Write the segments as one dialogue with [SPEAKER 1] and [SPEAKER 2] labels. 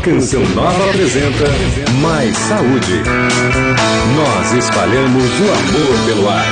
[SPEAKER 1] Canção Nova apresenta Mais Saúde. Nós espalhamos o amor pelo ar.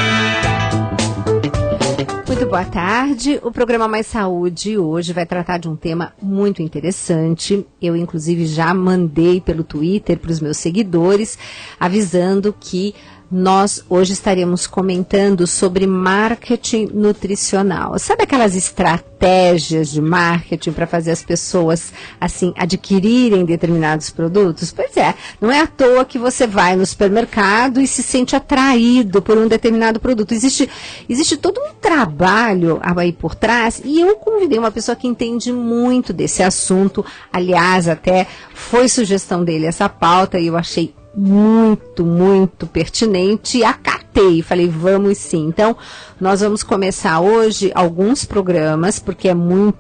[SPEAKER 2] Muito boa tarde. O programa Mais Saúde hoje vai tratar de um tema muito interessante. Eu, inclusive, já mandei pelo Twitter para os meus seguidores, avisando que nós hoje estaremos comentando sobre marketing nutricional. Sabe aquelas estratégias de marketing para fazer as pessoas, assim, adquirirem determinados produtos? Pois é, não é à toa que você vai no supermercado e se sente atraído por um determinado produto. Existe todo um trabalho aí por trás, e eu convidei uma pessoa que entende muito desse assunto. Aliás, até foi sugestão dele essa pauta e eu achei muito pertinente, e acatei, falei, vamos sim. Então, nós vamos começar hoje alguns programas, porque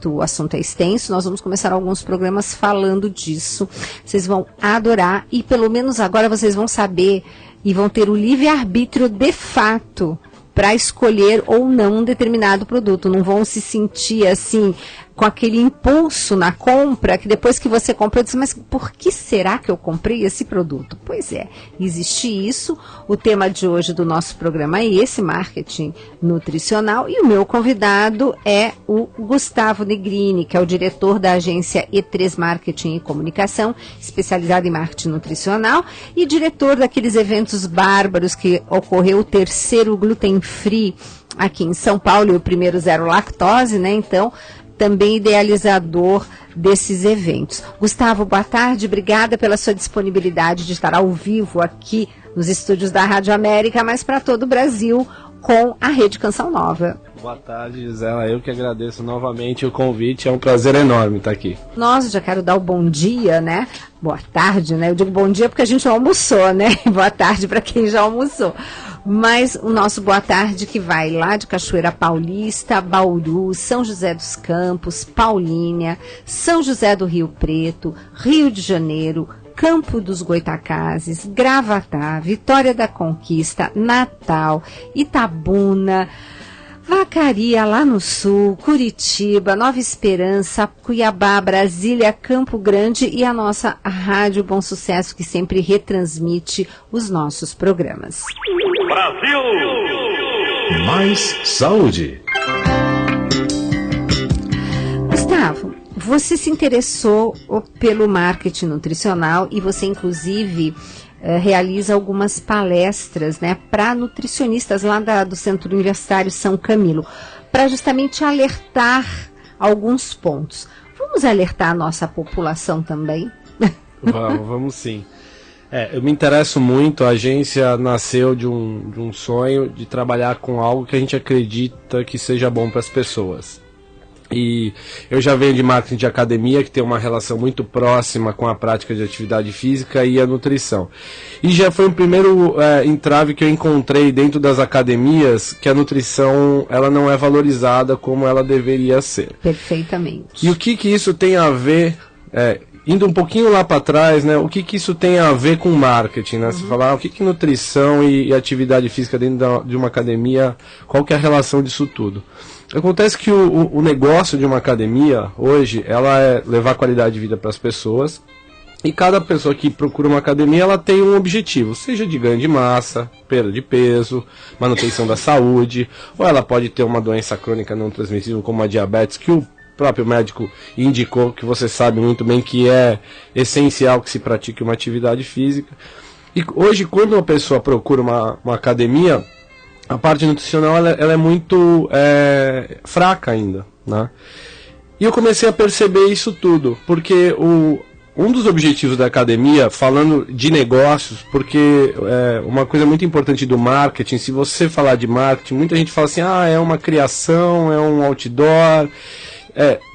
[SPEAKER 2] o assunto é extenso, nós vamos começar alguns programas falando disso. Vocês vão adorar, e pelo menos agora vocês vão saber e vão ter o livre-arbítrio de fato para escolher ou não um determinado produto. Não vão se sentir assim, com aquele impulso na compra, que depois que você comprou, diz, mas por que será que eu comprei esse produto? Pois é, existe isso. O tema de hoje do nosso programa é esse, marketing nutricional, e o meu convidado é o Gustavo Negrini, que é o diretor da agência E3 Marketing e Comunicação, especializada em marketing nutricional, e diretor daqueles eventos bárbaros que ocorreu o terceiro Gluten Free aqui em São Paulo, e o primeiro Zero Lactose, né? Então, também idealizador desses eventos. Gustavo, boa tarde, obrigada pela sua disponibilidade de estar ao vivo aqui nos estúdios da Rádio América, mas para todo o Brasil, com a Rede Canção Nova.
[SPEAKER 3] Boa tarde, Gisela, eu que agradeço novamente o convite, é um prazer enorme estar aqui.
[SPEAKER 2] Nós já quero dar o bom dia, né? Boa tarde, né? Eu digo bom dia porque a gente já almoçou, né? Boa tarde para quem já almoçou. Mas o nosso boa tarde que vai lá de Cachoeira Paulista, Bauru, São José dos Campos, Paulínia, São José do Rio Preto, Rio de Janeiro, Campo dos Goitacazes, Gravatá, Vitória da Conquista, Natal, Itabuna, Vacaria lá no sul, Curitiba, Nova Esperança, Cuiabá, Brasília, Campo Grande e a nossa Rádio Bom Sucesso, que sempre retransmite os nossos programas.
[SPEAKER 1] Brasil! Mais Saúde.
[SPEAKER 2] Gustavo, você se interessou pelo marketing nutricional e você, inclusive, realiza algumas palestras, né, para nutricionistas lá do Centro Universitário São Camilo, para justamente alertar alguns pontos. Vamos alertar a nossa população também?
[SPEAKER 3] Vamos sim. Eu me interesso muito, a agência nasceu de um sonho de trabalhar com algo que a gente acredita que seja bom para as pessoas. E eu já venho de marketing de academia, que tem uma relação muito próxima com a prática de atividade física e a nutrição. E já foi um primeiro entrave que eu encontrei dentro das academias, que a nutrição ela não é valorizada como ela deveria ser.
[SPEAKER 2] Perfeitamente.
[SPEAKER 3] E o que isso tem a ver... Indo um pouquinho lá para trás, né, o que isso tem a ver com marketing, né? Você falar o que nutrição e atividade física dentro de uma academia, qual que é a relação disso tudo? Acontece que o negócio de uma academia, hoje, ela é levar qualidade de vida para as pessoas, e cada pessoa que procura uma academia, ela tem um objetivo, seja de ganho de massa, perda de peso, manutenção da saúde, ou ela pode ter uma doença crônica não transmissível como a diabetes, que o próprio médico indicou, que você sabe muito bem que é essencial que se pratique uma atividade física. E hoje, quando uma pessoa procura uma academia, a parte nutricional ela é muito fraca ainda, né? E eu comecei a perceber isso tudo, porque um dos objetivos da academia, falando de negócios, porque uma coisa muito importante do marketing, se você falar de marketing, muita gente fala assim, é uma criação, é um outdoor...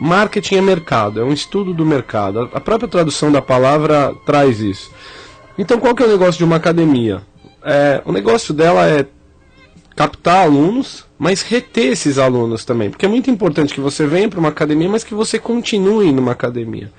[SPEAKER 3] marketing é mercado, é um estudo do mercado. A própria tradução da palavra traz isso. Então, qual que é o negócio de uma academia? O negócio dela é captar alunos, mas reter esses alunos também. Porque é muito importante que você venha para uma academia, mas que você continue numa academia.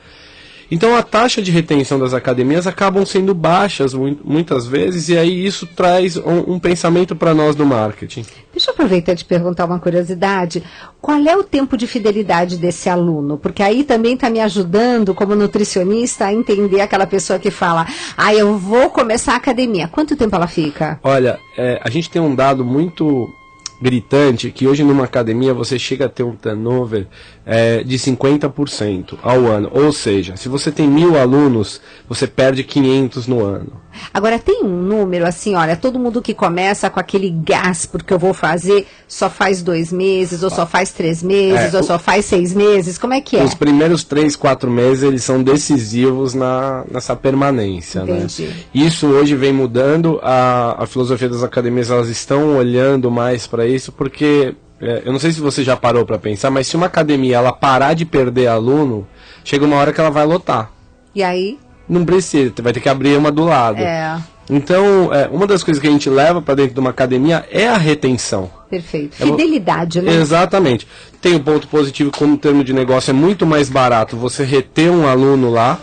[SPEAKER 3] Então a taxa de retenção das academias acabam sendo baixas muitas vezes, e aí isso traz um pensamento para nós do marketing.
[SPEAKER 2] Deixa eu aproveitar e te perguntar uma curiosidade. Qual é o tempo de fidelidade desse aluno? Porque aí também está me ajudando, como nutricionista, a entender aquela pessoa que fala, eu vou começar a academia. Quanto tempo ela fica?
[SPEAKER 3] Olha, a gente tem um dado muito gritante, que hoje numa academia você chega a ter um turnover de 50% ao ano. Ou seja, se você tem 1.000 alunos, você perde 500 no ano.
[SPEAKER 2] Agora, tem um número assim, olha, todo mundo que começa com aquele gás, porque eu vou fazer, só faz 2 meses, ou só faz 3 meses, ou só faz 6 meses, como é que é?
[SPEAKER 3] Os primeiros 3, 4 meses, eles são decisivos nessa permanência.
[SPEAKER 2] Entendi.
[SPEAKER 3] Né? Isso hoje vem mudando, a filosofia das academias, elas estão olhando mais para isso, porque, eu não sei se você já parou para pensar, mas se uma academia ela parar de perder aluno, chega uma hora que ela vai lotar.
[SPEAKER 2] E aí?
[SPEAKER 3] Não precisa, vai ter que abrir uma do lado. Então, uma das coisas que a gente leva para dentro de uma academia é a retenção.
[SPEAKER 2] Perfeito. Fidelidade, né?
[SPEAKER 3] Exatamente. Tem um ponto positivo, como termo de negócio é muito mais barato você reter um aluno lá.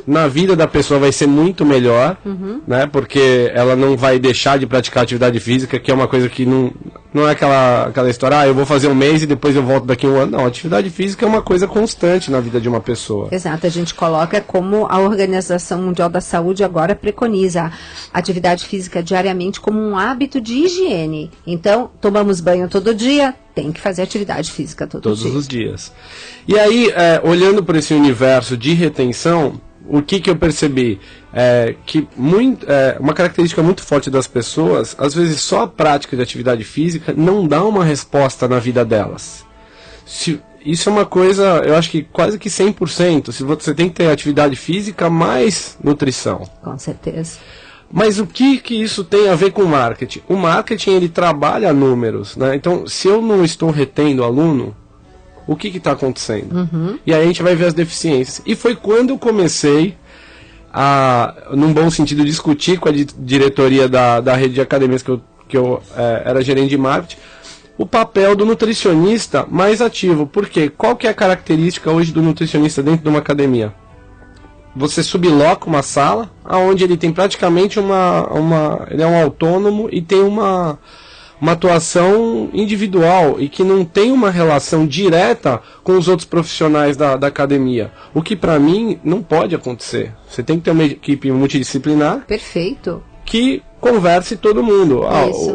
[SPEAKER 3] Na vida da pessoa vai ser muito melhor, né? Porque ela não vai deixar de praticar atividade física, que é uma coisa que não é aquela história, eu vou fazer um mês e depois eu volto daqui a um ano. Não, atividade física é uma coisa constante na vida de uma pessoa.
[SPEAKER 2] Exato, a gente coloca como a Organização Mundial da Saúde agora preconiza a atividade física diariamente como um hábito de higiene. Então, tomamos banho todo dia, tem que fazer atividade física todos
[SPEAKER 3] os dias. E aí, olhando para esse universo de retenção, o que eu percebi? Que uma característica muito forte das pessoas, às vezes só a prática de atividade física não dá uma resposta na vida delas. Isso é uma coisa, eu acho que quase que 100%. Se você tem que ter atividade física mais nutrição.
[SPEAKER 2] Com certeza.
[SPEAKER 3] Mas o que isso tem a ver com o marketing? O marketing, ele trabalha números, né? Então, se eu não estou retendo aluno, o que está acontecendo? E aí a gente vai ver as deficiências. E foi quando eu comecei a, num bom sentido, discutir com a diretoria da rede de academias que eu era gerente de marketing, o papel do nutricionista mais ativo. Por quê? Qual que é a característica hoje do nutricionista dentro de uma academia? Você subloca uma sala, onde ele tem praticamente ele é um autônomo e tem uma atuação individual e que não tem uma relação direta com os outros profissionais da academia. O que para mim não pode acontecer. Você tem que ter uma equipe multidisciplinar.
[SPEAKER 2] Perfeito.
[SPEAKER 3] Que converse todo mundo.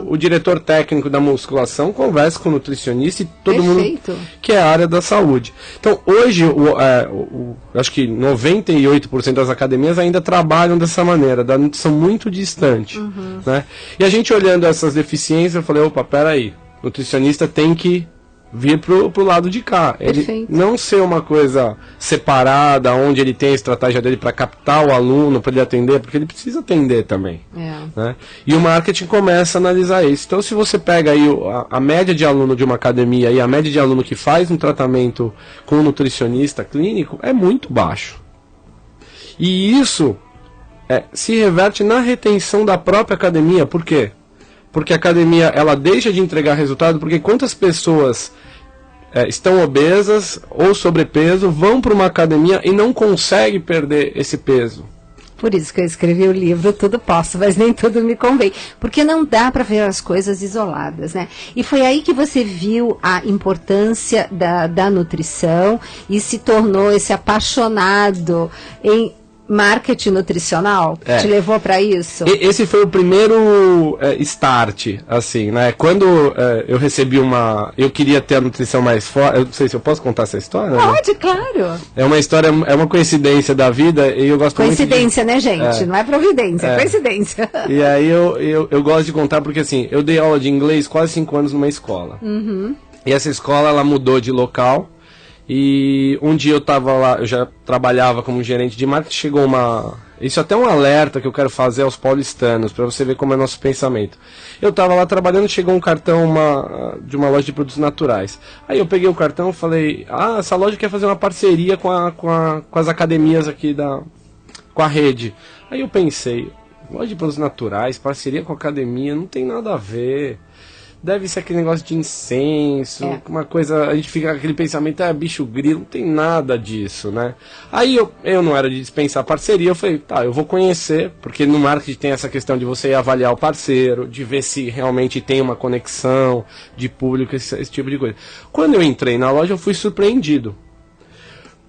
[SPEAKER 3] O diretor técnico da musculação conversa com o nutricionista e todo
[SPEAKER 2] Perfeito.
[SPEAKER 3] Mundo que é a área da saúde. Então, hoje, acho que 98% das academias ainda trabalham dessa maneira, da nutrição muito distante. Né? E a gente olhando essas deficiências, eu falei, opa, peraí, o nutricionista tem que vir pro lado de cá. Ele não ser uma coisa separada, onde ele tem a estratégia dele para captar o aluno, para ele atender, porque ele precisa atender também. Né? E o marketing começa a analisar isso. Então, se você pega aí a média de aluno de uma academia e a média de aluno que faz um tratamento com um nutricionista clínico, é muito baixo. E isso se reverte na retenção da própria academia. Por quê? Porque a academia ela deixa de entregar resultado, porque quantas pessoas estão obesas ou sobrepeso, vão para uma academia e não conseguem perder esse peso.
[SPEAKER 2] Por isso que eu escrevi o livro Tudo Posso, mas nem tudo me convém. Porque não dá para ver as coisas isoladas, né? E foi aí que você viu a importância da nutrição e se tornou esse apaixonado em marketing nutricional? Te levou para isso?
[SPEAKER 3] Esse foi o primeiro start, assim, né? Quando eu recebi eu queria ter a nutrição mais forte. Eu não sei se eu posso contar essa história.
[SPEAKER 2] Pode, né? Claro.
[SPEAKER 3] É uma história, é uma coincidência da vida e eu gosto
[SPEAKER 2] coincidência, muito de... né, gente? Não é providência, é coincidência.
[SPEAKER 3] E aí eu gosto de contar porque, assim, eu dei aula de inglês quase 5 anos numa escola. E essa escola, ela mudou de local. E um dia eu estava lá, eu já trabalhava como gerente de marketing, chegou isso até um alerta que eu quero fazer aos paulistanos, para você ver como é nosso pensamento. Eu estava lá trabalhando, chegou um cartão de uma loja de produtos naturais. Aí eu peguei o cartão e falei, essa loja quer fazer uma parceria com as academias aqui com a rede. Aí eu pensei, loja de produtos naturais, parceria com a academia, não tem nada a ver. deve ser aquele negócio de incenso, uma coisa, a gente fica com aquele pensamento, bicho grilo, não tem nada disso, né? Aí eu não era de dispensar parceria, eu falei, tá, eu vou conhecer, porque no marketing tem essa questão de você avaliar o parceiro, de ver se realmente tem uma conexão de público, esse tipo de coisa. Quando eu entrei na loja, eu fui surpreendido.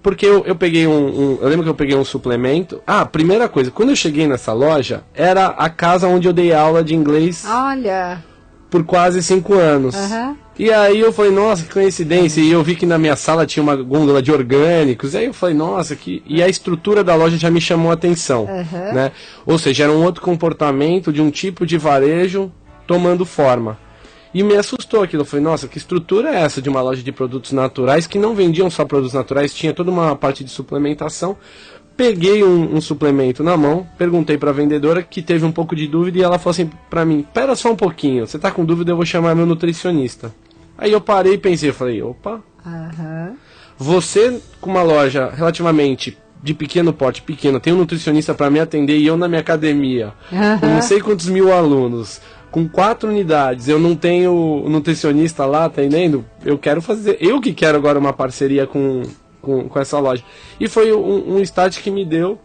[SPEAKER 3] Porque eu peguei eu lembro que eu peguei um suplemento. Primeira coisa, quando eu cheguei nessa loja, era a casa onde eu dei aula de inglês.
[SPEAKER 2] Olha!
[SPEAKER 3] Por quase 5 anos.
[SPEAKER 2] Uhum.
[SPEAKER 3] E aí eu falei, nossa, que coincidência. E eu vi que na minha sala tinha uma gôndola de orgânicos. E aí eu falei, nossa, que... E a estrutura da loja já me chamou a atenção.
[SPEAKER 2] Uhum.
[SPEAKER 3] Né? Ou seja, era um outro comportamento de um tipo de varejo tomando forma. E me assustou aquilo. Eu falei, nossa, que estrutura é essa de uma loja de produtos naturais que não vendiam só produtos naturais, tinha toda uma parte de suplementação. Peguei um suplemento na mão, perguntei para a vendedora, que teve um pouco de dúvida, e ela falou assim para mim, pera só um pouquinho, você tá com dúvida, eu vou chamar meu nutricionista. Aí eu parei e pensei, eu falei, opa, você com uma loja relativamente de pequeno porte, tem um nutricionista para me atender, e eu na minha academia, com não sei quantos mil alunos, com 4 unidades, eu não tenho nutricionista lá atendendo, eu que quero agora uma parceria com essa loja. E foi um start que me deu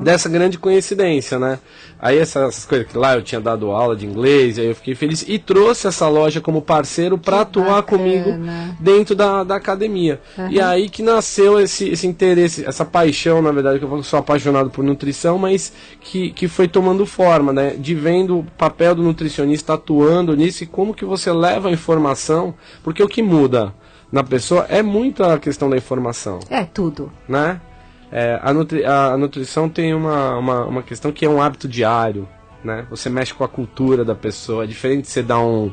[SPEAKER 3] dessa grande coincidência, né? Aí essas coisas que lá eu tinha dado aula de inglês, aí eu fiquei feliz e trouxe essa loja como parceiro para atuar comigo dentro da academia. E aí que nasceu esse interesse, essa paixão, na verdade, que eu sou apaixonado por nutrição, mas que foi tomando forma, né? De vendo o papel do nutricionista atuando nisso e como que você leva a informação, porque o que muda na pessoa é muito a questão da informação.
[SPEAKER 2] É tudo.
[SPEAKER 3] Né? A nutrição tem uma questão que é um hábito diário, né? Você mexe com a cultura da pessoa, é diferente de você dar um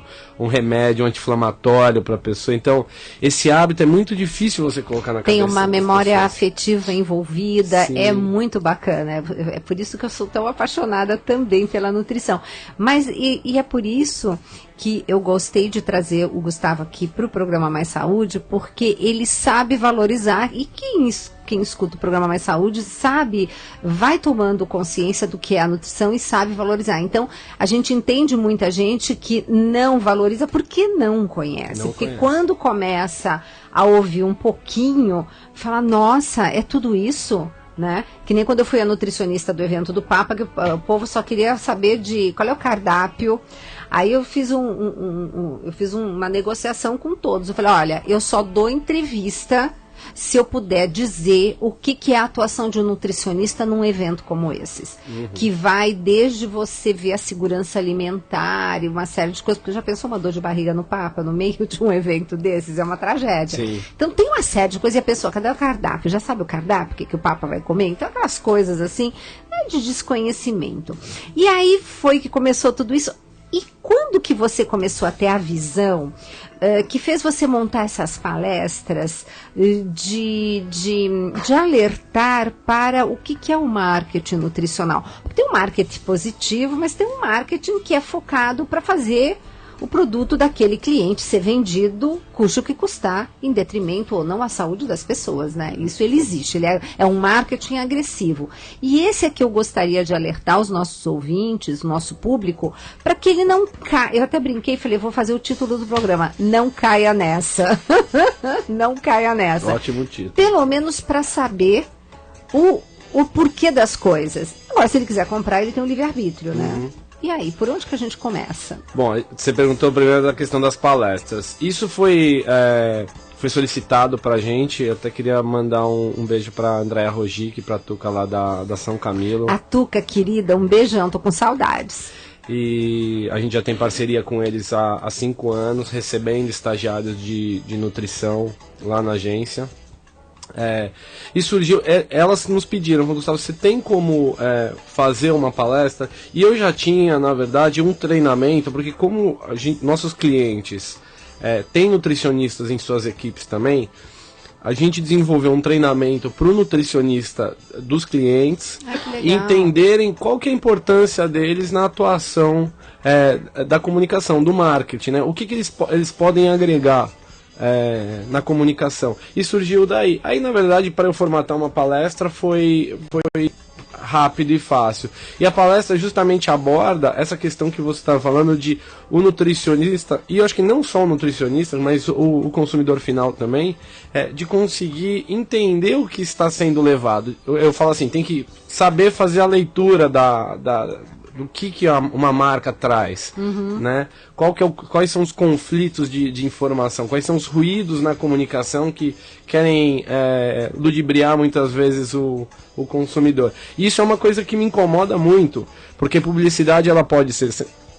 [SPEAKER 3] remédio, um anti-inflamatório para a pessoa. Então, esse hábito é muito difícil você colocar na cabeça.
[SPEAKER 2] Tem uma memória afetiva envolvida,
[SPEAKER 3] Sim.
[SPEAKER 2] É muito bacana. É por isso que eu sou tão apaixonada também pela nutrição. Mas, e é por isso que eu gostei de trazer o Gustavo aqui para o programa Mais Saúde, porque ele sabe valorizar, e quem escuta o programa Mais Saúde sabe, vai tomando consciência do que é a nutrição e sabe valorizar. Então, a gente entende muita gente que não valoriza porque não conhece. Porque quando começa a ouvir um pouquinho, fala, nossa, é tudo isso? Né? Que nem quando eu fui a nutricionista do evento do Papa, que o povo só queria saber de qual é o cardápio. Aí eu fiz uma negociação com todos. Eu falei, olha, eu só dou entrevista se eu puder dizer o que é a atuação de um nutricionista num evento como esses. Que vai desde você ver a segurança alimentar e uma série de coisas, porque já pensou uma dor de barriga no Papa, no meio de um evento desses? É uma tragédia.
[SPEAKER 3] Sim.
[SPEAKER 2] Então tem uma série de coisas, e a pessoa, cadê o cardápio? Já sabe o cardápio, o que o Papa vai comer? Então aquelas coisas assim, de desconhecimento. E aí foi que começou tudo isso. E quando que você começou a ter a visão que fez você montar essas palestras de alertar para o que é o marketing nutricional? Porque tem um marketing positivo, mas tem um marketing que é focado para fazer o produto daquele cliente ser vendido, custe o que custar, em detrimento ou não à saúde das pessoas, né? Isso ele existe, ele é um marketing agressivo. E esse é que eu gostaria de alertar os nossos ouvintes, o nosso público, para que ele não caia. Eu até brinquei e falei, vou fazer o título do programa, não caia nessa. Não caia nessa.
[SPEAKER 3] Ótimo título.
[SPEAKER 2] Pelo menos para saber o porquê das coisas. Agora, se ele quiser comprar, ele tem um livre-arbítrio, né? E aí, por onde que a gente começa? Bom,
[SPEAKER 3] você perguntou primeiro da questão das palestras. Isso foi solicitado pra gente. Eu até queria mandar um beijo pra Andréa Rogic, pra Tuca lá da São Camilo.
[SPEAKER 2] A Tuca, querida, um beijão, tô com saudades.
[SPEAKER 3] E a gente já tem parceria com eles há 5 anos, recebendo estagiários de nutrição lá na agência. E surgiu, elas nos pediram, Gustavo, você tem como fazer uma palestra? E eu já tinha, na verdade, um treinamento, porque como nossos clientes têm nutricionistas em suas equipes também, a gente desenvolveu um treinamento para o nutricionista dos clientes entenderem qual que é a importância deles na atuação da comunicação, do marketing, né? O que eles podem agregar na comunicação. E surgiu daí. Aí, na verdade, para eu formatar uma palestra foi rápido e fácil. E a palestra justamente aborda essa questão que você estava falando de o nutricionista, e eu acho que não só o nutricionista, mas o consumidor final também, de conseguir entender o que está sendo levado. Eu falo assim, tem que saber fazer a leitura do que uma marca traz, né? Quais são os conflitos de informação, quais são os ruídos na comunicação que querem ludibriar muitas vezes o consumidor. E isso é uma coisa que me incomoda muito, porque publicidade ela pode ser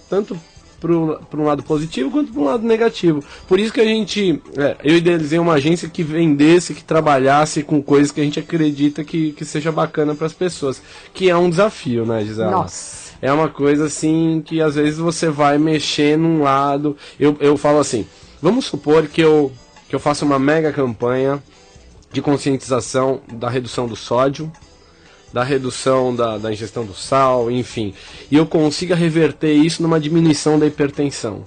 [SPEAKER 3] tanto para um lado positivo quanto para um lado negativo. Por isso que eu idealizei uma agência que vendesse, que trabalhasse com coisas que a gente acredita que seja bacana para as pessoas, que é um desafio, né, Gisela?
[SPEAKER 2] Nossa.
[SPEAKER 3] É uma coisa assim que às vezes você vai mexer num lado. Eu falo assim, vamos supor que eu faça uma mega campanha de conscientização da redução do sódio, da redução da ingestão do sal, enfim, e eu consiga reverter isso numa diminuição da hipertensão.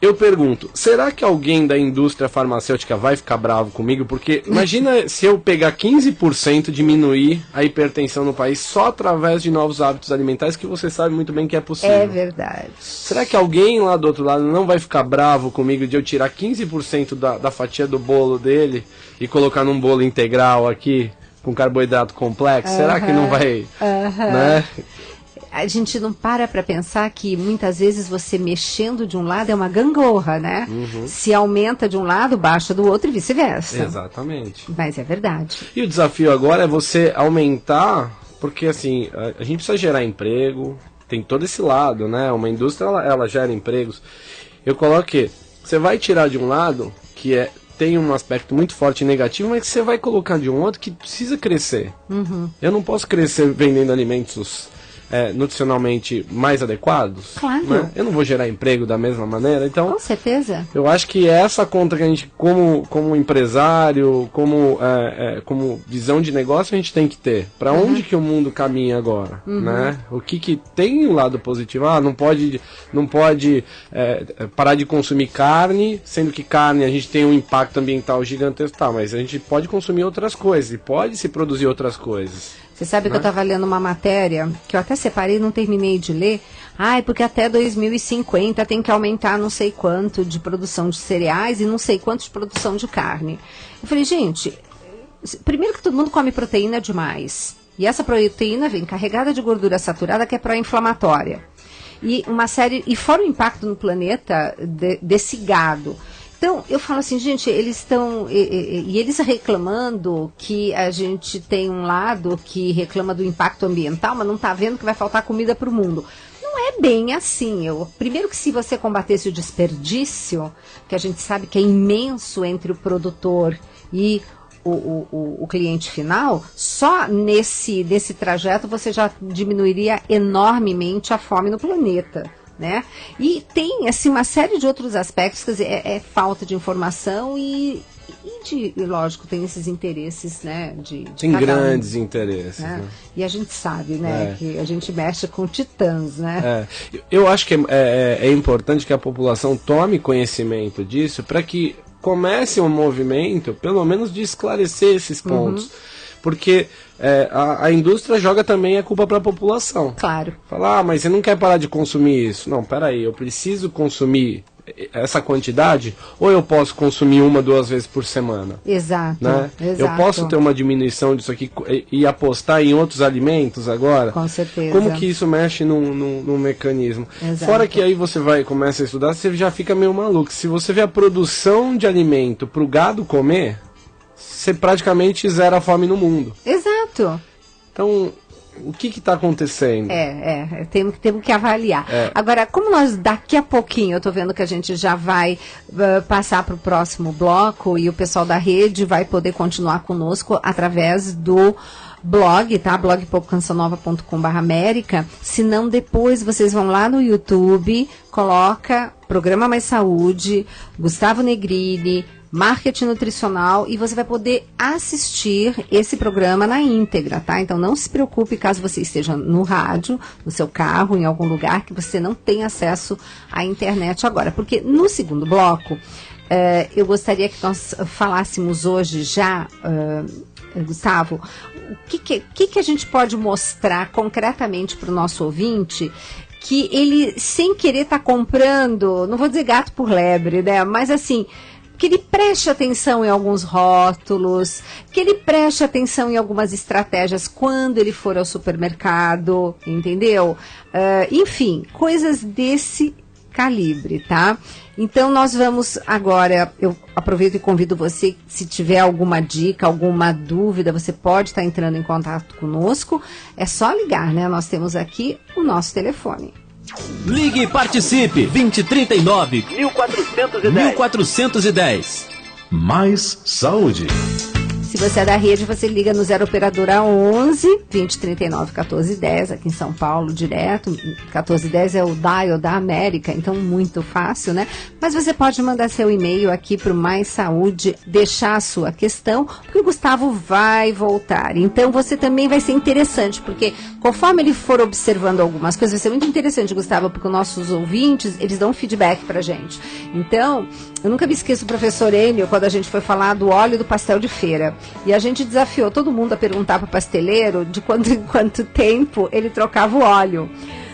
[SPEAKER 3] Eu pergunto, será que alguém da indústria farmacêutica vai ficar bravo comigo? Porque imagina se eu pegar 15% diminuir a hipertensão no país só através de novos hábitos alimentares, que você sabe muito bem que é possível.
[SPEAKER 2] É verdade.
[SPEAKER 3] Será que alguém lá do outro lado não vai ficar bravo comigo de eu tirar 15% da fatia do bolo dele e colocar num bolo integral aqui, com carboidrato complexo? Será que não vai, né?
[SPEAKER 2] A gente não para pensar que muitas vezes você mexendo de um lado é uma gangorra, né? Se aumenta de um lado, baixa do outro e vice-versa.
[SPEAKER 3] Exatamente.
[SPEAKER 2] Mas é verdade.
[SPEAKER 3] E o desafio agora é você aumentar, porque assim, a gente precisa gerar emprego, tem todo esse lado, né? Uma indústria, ela gera empregos. Eu coloco que você vai tirar de um lado, que tem um aspecto muito forte e negativo, mas que você vai colocar de um outro que precisa crescer. Eu não posso crescer vendendo alimentos nutricionalmente mais adequados.
[SPEAKER 2] Claro.
[SPEAKER 3] Né? Eu não vou gerar emprego da mesma maneira, então...
[SPEAKER 2] Com certeza.
[SPEAKER 3] Eu acho que essa conta que a gente, como empresário, como visão de negócio, a gente tem que ter. Para onde que o mundo caminha agora? Né? O que tem um lado positivo? Não pode parar de consumir carne, sendo que carne a gente tem um impacto ambiental gigantesco, mas a gente pode consumir outras coisas, e pode se produzir outras coisas.
[SPEAKER 2] Você sabe que eu estava lendo uma matéria, que eu até separei e não terminei de ler. Porque até 2050 tem que aumentar não sei quanto de produção de cereais e não sei quanto de produção de carne. Eu falei, gente, primeiro que todo mundo come proteína demais. E essa proteína vem carregada de gordura saturada, que é pró-inflamatória. E fora o impacto no planeta desse gado. Então, eu falo assim, gente, eles estão... E eles reclamando que a gente tem um lado que reclama do impacto ambiental, mas não está vendo que vai faltar comida para o mundo. Não é bem assim. Primeiro que se você combatesse o desperdício, que a gente sabe que é imenso entre o produtor e o cliente final, só nesse trajeto você já diminuiria enormemente a fome no planeta. Né? E tem assim, uma série de outros aspectos, quer dizer, é falta de informação e lógico, tem esses interesses, né?
[SPEAKER 3] Tem grandes interesses.
[SPEAKER 2] Né?
[SPEAKER 3] Né?
[SPEAKER 2] E a gente sabe, né? Que a gente mexe com titãs, né?
[SPEAKER 3] Eu acho que é importante que a população tome conhecimento disso para que comece um movimento, pelo menos, de esclarecer esses pontos. Porque a indústria joga também a culpa para a população.
[SPEAKER 2] Claro.
[SPEAKER 3] Fala, mas você não quer parar de consumir isso. Não, peraí, eu preciso consumir essa quantidade, ou eu posso consumir 1-2 vezes por semana.
[SPEAKER 2] Exato,
[SPEAKER 3] né?
[SPEAKER 2] exato.
[SPEAKER 3] Eu posso ter uma diminuição disso aqui e apostar em outros alimentos agora?
[SPEAKER 2] Com certeza.
[SPEAKER 3] Como que isso mexe num mecanismo?
[SPEAKER 2] Exato.
[SPEAKER 3] Fora que aí você começa a estudar, você já fica meio maluco. Se você vê a produção de alimento para o gado comer, você praticamente zera a fome no mundo.
[SPEAKER 2] Exato.
[SPEAKER 3] Então, o que está acontecendo?
[SPEAKER 2] Temos que avaliar. Agora, como nós daqui a pouquinho, eu estou vendo que a gente já vai passar para o próximo bloco e o pessoal da rede vai poder continuar conosco através do blog, tá? blog.cançãonova.com/América. Se não, depois vocês vão lá no YouTube, coloca Programa Mais Saúde, Gustavo Negrini, Marketing Nutricional, e você vai poder assistir esse programa na íntegra, tá? Então não se preocupe caso você esteja no rádio, no seu carro, em algum lugar que você não tem acesso à internet agora. Porque no segundo bloco, eu gostaria que nós falássemos hoje já, Gustavo, que a gente pode mostrar concretamente para o nosso ouvinte que ele, sem querer, está comprando, não vou dizer gato por lebre, né? Mas assim, que ele preste atenção em alguns rótulos, que ele preste atenção em algumas estratégias quando ele for ao supermercado, entendeu? Enfim, coisas desse calibre, tá? Então nós vamos agora, eu aproveito e convido você, se tiver alguma dica, alguma dúvida, você pode estar entrando em contato conosco, é só ligar, né? Nós temos aqui o nosso telefone.
[SPEAKER 4] Ligue e participe, 2039 1410.
[SPEAKER 1] Mais saúde.
[SPEAKER 2] Se você é da rede, você liga no 0 operadora 11 2039 1410, aqui em São Paulo, direto. 1410 é o dial da América, então muito fácil, né? Mas você pode mandar seu e-mail aqui para o Mais Saúde, deixar a sua questão, porque o Gustavo vai voltar. Então você também vai ser interessante, porque conforme ele for observando algumas coisas, vai ser muito interessante, Gustavo, porque os nossos ouvintes, eles dão feedback pra gente. Então, eu nunca me esqueço do professor Enio, quando a gente foi falar do óleo do pastel de feira. E a gente desafiou todo mundo a perguntar para o pasteleiro de quanto em quanto tempo ele trocava o óleo.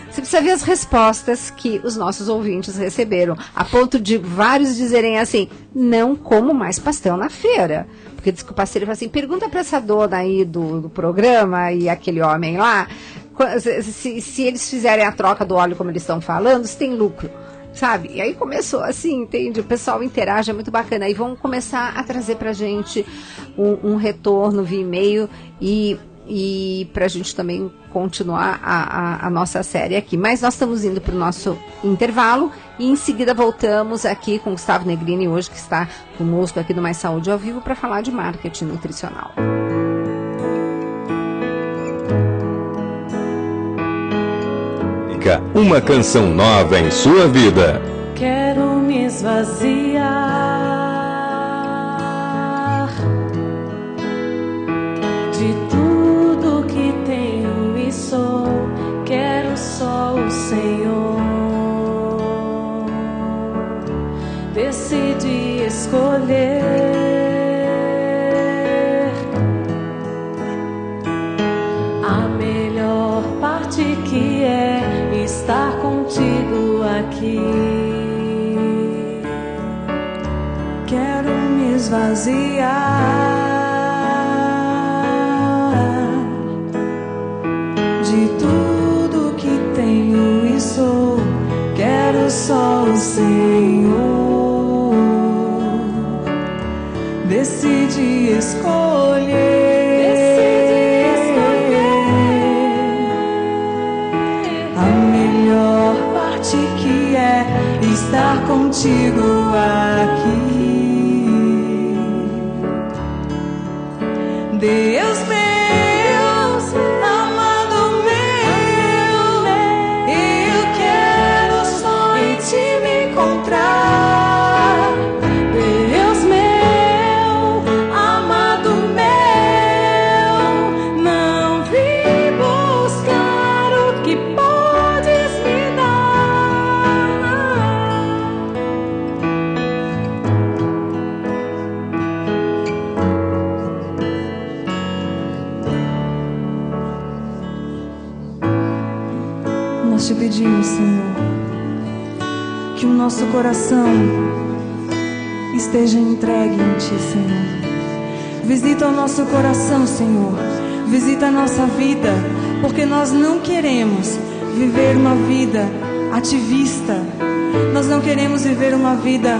[SPEAKER 2] Você precisa ver as respostas que os nossos ouvintes receberam, a ponto de vários dizerem assim, não como mais pastel na feira. Porque diz que o pasteleiro fala assim, pergunta para essa dona aí do programa e aquele homem lá, se eles fizerem a troca do óleo como eles estão falando, se tem lucro. Sabe? E aí começou assim, entende? O pessoal interage, é muito bacana. Aí vão começar a trazer pra gente um retorno via e-mail e pra gente também continuar a nossa série aqui. Mas nós estamos indo pro nosso intervalo e em seguida voltamos aqui com o Gustavo Negrini, hoje que está conosco aqui do Mais Saúde ao Vivo para falar de marketing nutricional.
[SPEAKER 1] Uma canção nova em sua vida.
[SPEAKER 5] Quero me esvaziar de tudo que tenho e sou. Quero só o Senhor. Decidi escolher a melhor parte que é estar contigo aqui. Quero me esvaziar de tudo que tenho e sou. Quero só o Senhor. Decidi escolher que é estar contigo aqui. Deus meu, amado meu, eu quero só em ti me encontrar. Deus meu, amado meu, não vim buscar o que podes me dar. Nós te pedimos, Senhor, que o nosso coração esteja entregue em ti, Senhor. Visita o nosso coração, Senhor. Visita a nossa vida, porque nós não queremos viver uma vida ativista. Nós não queremos viver uma vida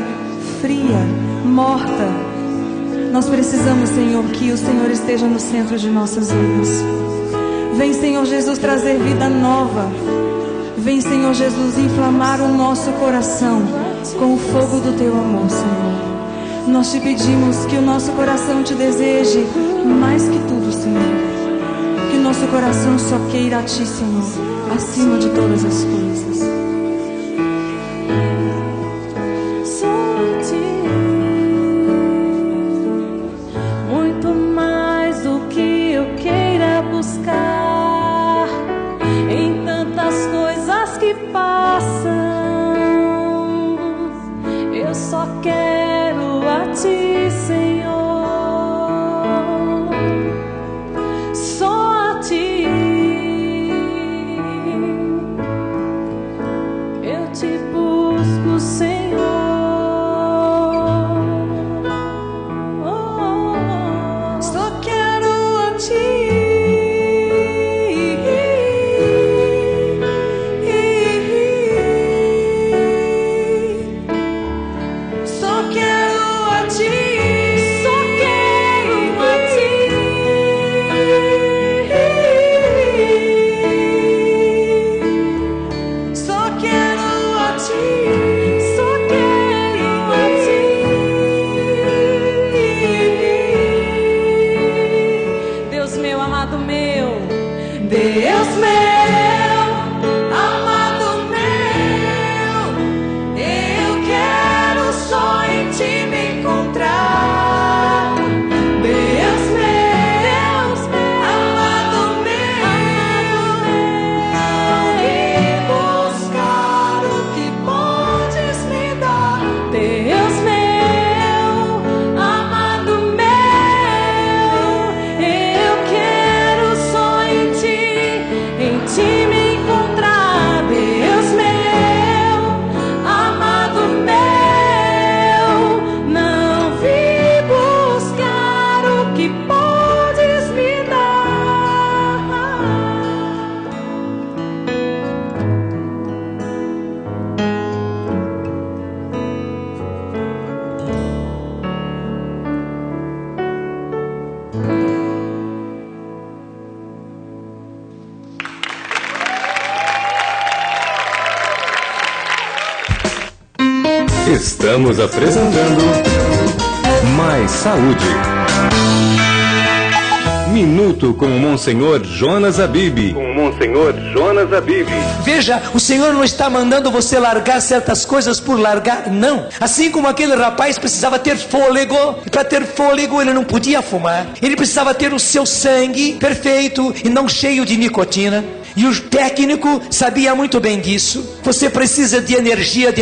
[SPEAKER 5] fria, morta. Nós precisamos, Senhor, que o Senhor esteja no centro de nossas vidas. Vem, Senhor Jesus, trazer vida nova. Vem, Senhor Jesus, inflamar o nosso coração com o fogo do Teu amor, Senhor. Nós te pedimos que o nosso coração te deseje mais que tudo, Senhor. Que o nosso coração só queira a Ti, Senhor, acima de todas as coisas. Só a Ti, muito mais do que eu queira buscar em tantas coisas que passam. Eu só quero a Ti, Senhor. Deus meu, amado meu, eu quero só em ti me encontrar. Deus meu, amado meu, e buscar o que podes me dar. Deus meu, amado meu, eu quero só em ti me encontrar. Deus meu, amado meu, não vim buscar o que podes me dar.
[SPEAKER 1] Estamos apresentando Mais Saúde. Minuto com o Monsenhor Jonas Abib.
[SPEAKER 6] Veja, o Senhor não está mandando você largar certas coisas por largar, não. Assim como aquele rapaz precisava ter fôlego, e para ter fôlego ele não podia fumar. Ele precisava ter o seu sangue perfeito e não cheio de nicotina. E o técnico sabia muito bem disso. Você precisa de energia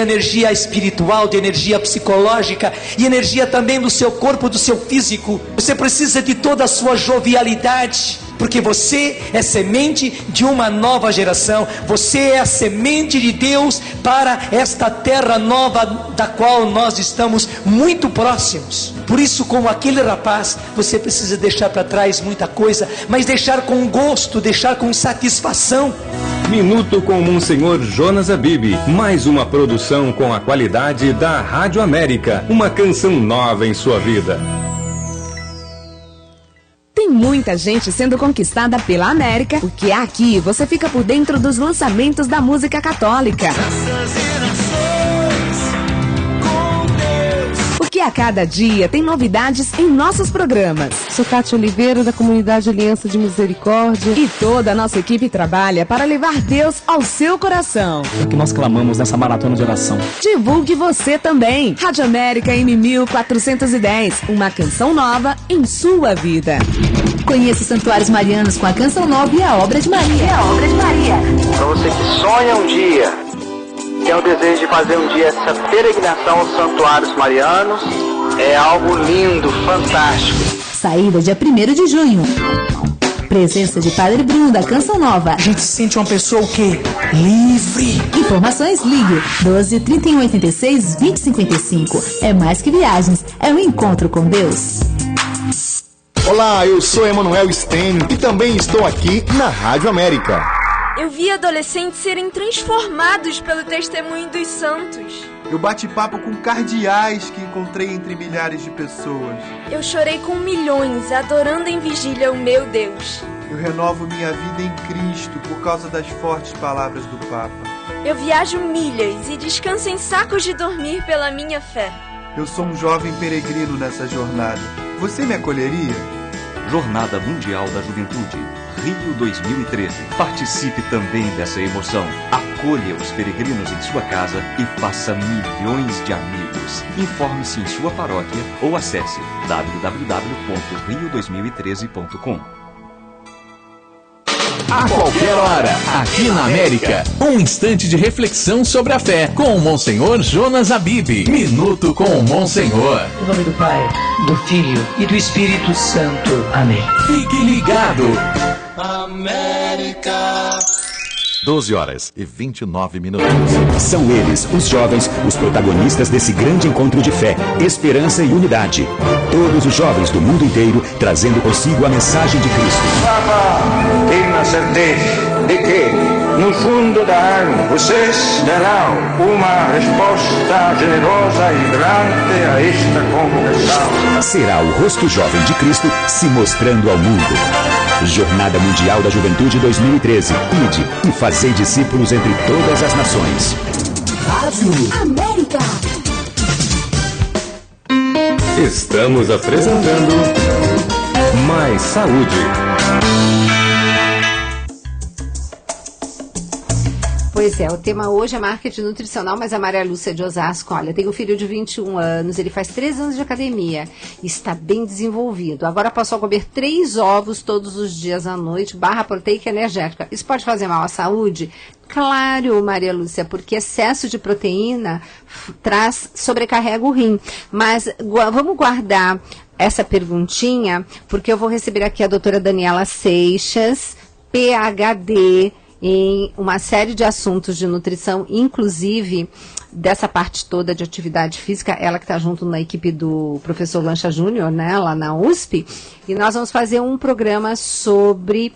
[SPEAKER 6] espiritual, de energia psicológica e energia também do seu corpo, do seu físico. Você precisa de toda a sua jovialidade, porque você é semente de uma nova geração. Você é a semente de Deus para esta terra nova da qual nós estamos muito próximos. Por isso, como aquele rapaz, você precisa deixar para trás muita coisa, mas deixar com gosto, deixar com satisfação.
[SPEAKER 1] Minuto com o Monsenhor Jonas Abib. Mais uma produção com a qualidade da Rádio América. Uma canção nova em sua vida.
[SPEAKER 7] Tem muita gente sendo conquistada pela América, porque aqui você fica por dentro dos lançamentos da música católica. Porque a cada dia tem novidades em nossos programas.
[SPEAKER 8] Sou Cátia Oliveira, da Comunidade Aliança de Misericórdia.
[SPEAKER 7] E toda a nossa equipe trabalha para levar Deus ao seu coração.
[SPEAKER 4] É o que nós clamamos nessa maratona de oração.
[SPEAKER 7] Divulgue você também. Rádio América M1410, uma canção nova em sua vida.
[SPEAKER 9] Conheça os santuários marianos com a canção nova e a obra de Maria.
[SPEAKER 10] Para você que sonha um dia, tem o desejo de fazer um dia essa peregrinação aos santuários marianos, é algo lindo, fantástico.
[SPEAKER 9] Saída dia 1º de junho. Presença de Padre Bruno da Canção Nova.
[SPEAKER 6] A gente se sente uma pessoa o quê? Livre.
[SPEAKER 9] Informações, ligue 12 31 86 20 55. É mais que viagens, é um encontro com Deus.
[SPEAKER 11] Olá, eu sou Emanuel Sten e também estou aqui na Rádio América.
[SPEAKER 12] Eu vi adolescentes serem transformados pelo testemunho dos santos.
[SPEAKER 13] Eu bati papo com cardeais que encontrei entre milhares de pessoas.
[SPEAKER 12] Eu chorei com milhões, adorando em vigília o meu Deus.
[SPEAKER 13] Eu renovo minha vida em Cristo por causa das fortes palavras do Papa.
[SPEAKER 12] Eu viajo milhas e descanso em sacos de dormir pela minha fé.
[SPEAKER 13] Eu sou um jovem peregrino nessa jornada. Você me acolheria?
[SPEAKER 14] Jornada Mundial da Juventude, Rio 2013. Participe também dessa emoção. Acolha os peregrinos em sua casa e faça milhões de amigos. Informe-se em sua paróquia ou acesse www.rio2013.com.
[SPEAKER 15] A qualquer hora, aqui na América, um instante de reflexão sobre a fé com o Monsenhor Jonas Abib. Minuto com o Monsenhor.
[SPEAKER 16] Em nome do Pai, do Filho e do Espírito Santo. Amém.
[SPEAKER 15] Fique ligado.
[SPEAKER 17] América.
[SPEAKER 18] 12h29. São eles, os jovens, os protagonistas desse grande encontro de fé, esperança e unidade. Todos os jovens do mundo inteiro trazendo consigo a mensagem de Cristo.
[SPEAKER 19] Papa tem a certeza de que, no fundo da alma, vocês darão uma resposta generosa e vibrante a esta convocação.
[SPEAKER 18] Será o rosto jovem de Cristo se mostrando ao mundo. Jornada Mundial da Juventude 2013. Ide e fazei discípulos entre todas as nações.
[SPEAKER 9] Rádio América.
[SPEAKER 1] Estamos apresentando Mais Saúde.
[SPEAKER 2] Pois é, o tema hoje é marketing nutricional, mas a Maria Lúcia de Osasco, olha, tem um filho de 21 anos, ele faz 3 anos de academia, está bem desenvolvido. Agora passou a comer 3 ovos todos os dias à noite, barra proteica energética. Isso pode fazer mal à saúde? Claro, Maria Lúcia, porque excesso de proteína sobrecarrega o rim. Mas vamos guardar essa perguntinha, porque eu vou receber aqui a doutora Daniela Seixas, PhD, em uma série de assuntos de nutrição, inclusive dessa parte toda de atividade física, ela que está junto na equipe do professor Lancha Júnior, né, lá na USP, e nós vamos fazer um programa sobre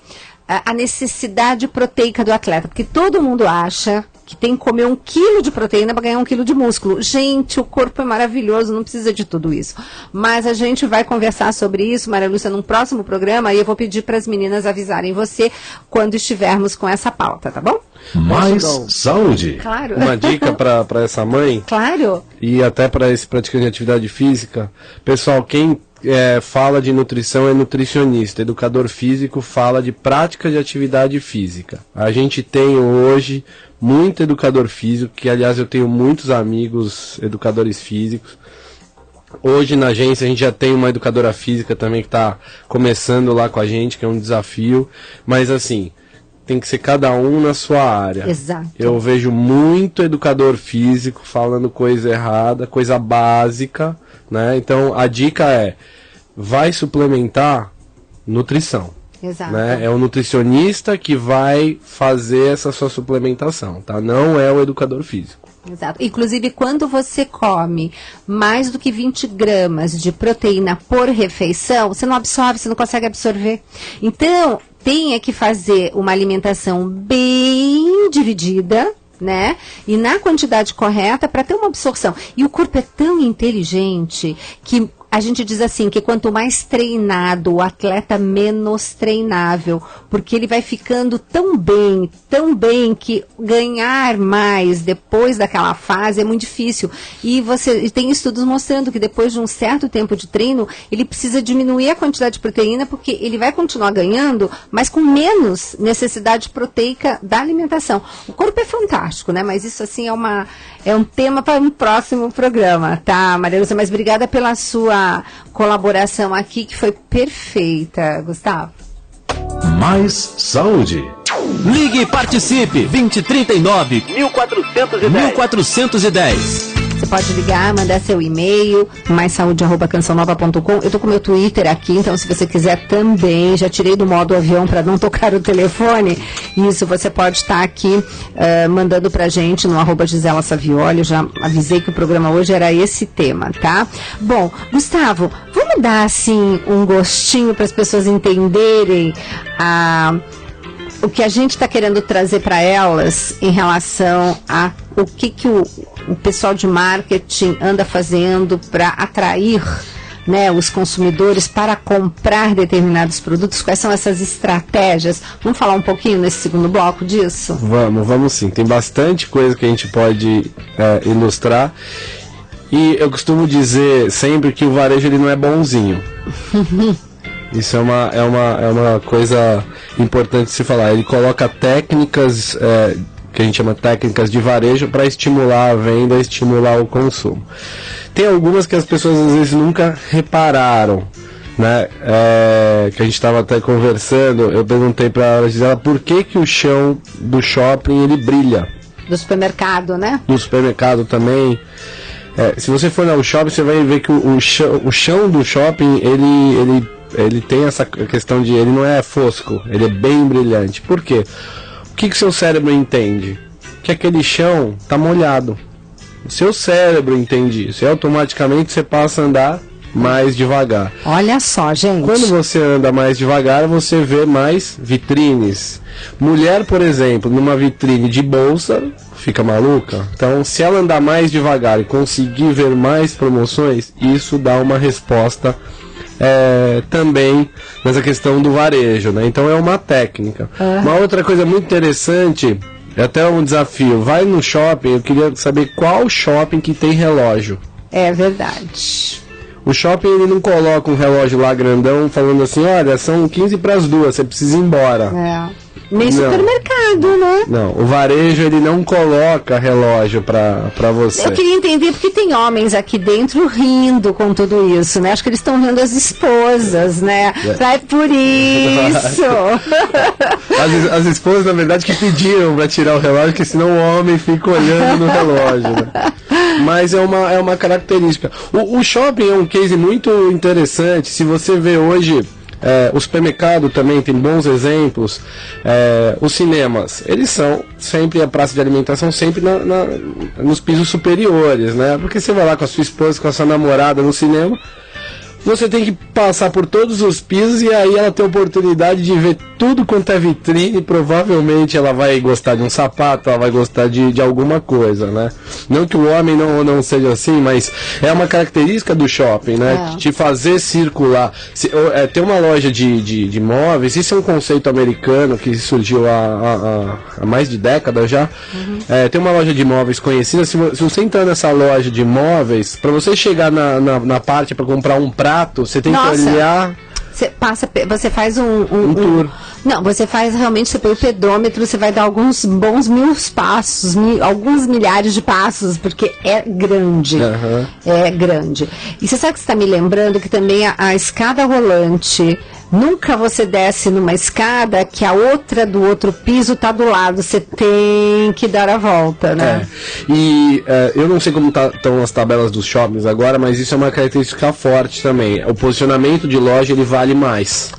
[SPEAKER 2] a necessidade proteica do atleta, porque todo mundo acha que tem que comer 1 quilo de proteína para ganhar 1 quilo de músculo. Gente, o corpo é maravilhoso, não precisa de tudo isso. Mas a gente vai conversar sobre isso, Maria Lúcia, num próximo programa, e eu vou pedir para as meninas avisarem você quando estivermos com essa pauta, tá bom?
[SPEAKER 3] Mais saúde.
[SPEAKER 2] Claro.
[SPEAKER 3] Uma dica para essa mãe.
[SPEAKER 2] Claro.
[SPEAKER 3] E até para esse praticante de atividade física. Pessoal, quem fala de nutrição é nutricionista. Educador físico fala de prática de atividade física. A gente tem hoje muito educador físico, que aliás eu tenho muitos amigos educadores físicos. Hoje na agência a gente já tem uma educadora física também que está começando lá com a gente, que é um desafio. Mas assim, tem que ser cada um na sua área.
[SPEAKER 2] Exato.
[SPEAKER 3] Eu vejo muito educador físico falando coisa errada, coisa básica, né? Então a dica é, vai suplementar nutrição.
[SPEAKER 2] Exato.
[SPEAKER 3] Né? É o nutricionista que vai fazer essa sua suplementação, tá? Não é o educador físico.
[SPEAKER 2] Exato. Inclusive, quando você come mais do que 20 gramas de proteína por refeição, você não absorve, você não consegue absorver. Então, tem que fazer uma alimentação bem dividida, né? E na quantidade correta para ter uma absorção. E o corpo é tão inteligente que a gente diz assim, que quanto mais treinado o atleta, menos treinável, porque ele vai ficando tão bem, que ganhar mais depois daquela fase é muito difícil. E tem estudos mostrando que depois de um certo tempo de treino, ele precisa diminuir a quantidade de proteína, porque ele vai continuar ganhando, mas com menos necessidade proteica da alimentação. O corpo é fantástico, né? Mas isso assim é um tema para um próximo programa, tá, Maria Lúcia? Mas obrigada pela sua colaboração aqui, que foi perfeita, Gustavo.
[SPEAKER 15] Mais saúde.
[SPEAKER 17] Ligue e participe. 2039 1410.
[SPEAKER 2] Você pode ligar, mandar seu e-mail, maissaude@cançãonova.com. Eu tô com meu Twitter aqui, então se você quiser também, já tirei do modo avião para não tocar o telefone. Isso, você pode estar aqui mandando pra gente no @Gisela Savioli. Eu já avisei que o programa hoje era esse tema, tá? Bom, Gustavo, vamos dar assim um gostinho para as pessoas entenderem o que a gente está querendo trazer para elas em relação a o que o pessoal de marketing anda fazendo para atrair, né, os consumidores para comprar determinados produtos. Quais são essas estratégias? Vamos falar um pouquinho nesse segundo bloco disso?
[SPEAKER 3] Vamos sim. Tem bastante coisa que a gente pode ilustrar. E eu costumo dizer sempre que o varejo ele não é bonzinho. Isso é uma coisa importante de se falar. Ele coloca técnicas, que a gente chama técnicas de varejo, para estimular a venda, estimular o consumo. Tem algumas que as pessoas às vezes nunca repararam, né? Que a gente estava até conversando, eu perguntei para ela por que o chão do shopping ele brilha.
[SPEAKER 2] Do supermercado, né?
[SPEAKER 3] Do supermercado também. Se você for no shopping, você vai ver que o chão do shopping ele tem essa questão de, ele não é fosco, ele é bem brilhante. Por quê? O que seu cérebro entende? Que aquele chão está molhado. O seu cérebro entende isso, e automaticamente você passa a andar mais devagar.
[SPEAKER 2] Olha só, gente.
[SPEAKER 3] Quando você anda mais devagar, você vê mais vitrines. Mulher, por exemplo, numa vitrine de bolsa, fica maluca. Então, se ela andar mais devagar e conseguir ver mais promoções, isso dá uma resposta também nessa questão do varejo, né? Então é uma técnica. Uma outra coisa muito interessante, até um desafio, vai no shopping, eu queria saber qual shopping que tem relógio.
[SPEAKER 2] É verdade.
[SPEAKER 3] O shopping ele não coloca um relógio lá grandão falando assim, olha, são 15 para as 2, você precisa ir embora.
[SPEAKER 2] Nem supermercado, né?
[SPEAKER 3] Não, o varejo ele não coloca relógio pra você.
[SPEAKER 2] Eu queria entender porque tem homens aqui dentro rindo com tudo isso, né? Acho que eles estão vendo as esposas, né? É por isso.
[SPEAKER 3] As esposas, na verdade, que pediram pra tirar o relógio, porque senão o homem fica olhando no relógio, né? Mas é uma característica. O shopping é um case muito interessante. Se você vê hoje... o supermercado também tem bons exemplos. Os cinemas, eles são sempre a praça de alimentação, sempre nos pisos superiores, né? Porque você vai lá com a sua esposa, com a sua namorada no cinema, você tem que passar por todos os pisos e aí ela tem a oportunidade de ver tudo quanto é vitrine. Provavelmente ela vai gostar de um sapato, ela vai gostar de alguma coisa, né? Não que o homem não seja assim, mas é uma característica do shopping, né? Te fazer circular. Tem uma loja de móveis, isso é um conceito americano que surgiu há mais de décadas já. Tem uma loja de móveis conhecida. Se você entrar nessa loja de móveis, para você chegar na parte para comprar um prato, você tem que olhar.
[SPEAKER 2] Você faz um
[SPEAKER 3] tour.
[SPEAKER 2] Não, você faz realmente, você põe o pedômetro, você vai dar alguns bons 1000 passos, alguns milhares de passos, porque é grande. É grande. E você sabe que você está me lembrando que também a escada rolante, nunca você desce numa escada que a outra do outro piso está do lado, você tem que dar a volta, né?
[SPEAKER 3] E eu não sei como estão as tabelas dos shoppings agora, mas isso é uma característica forte também. O posicionamento de loja, ele vale mais.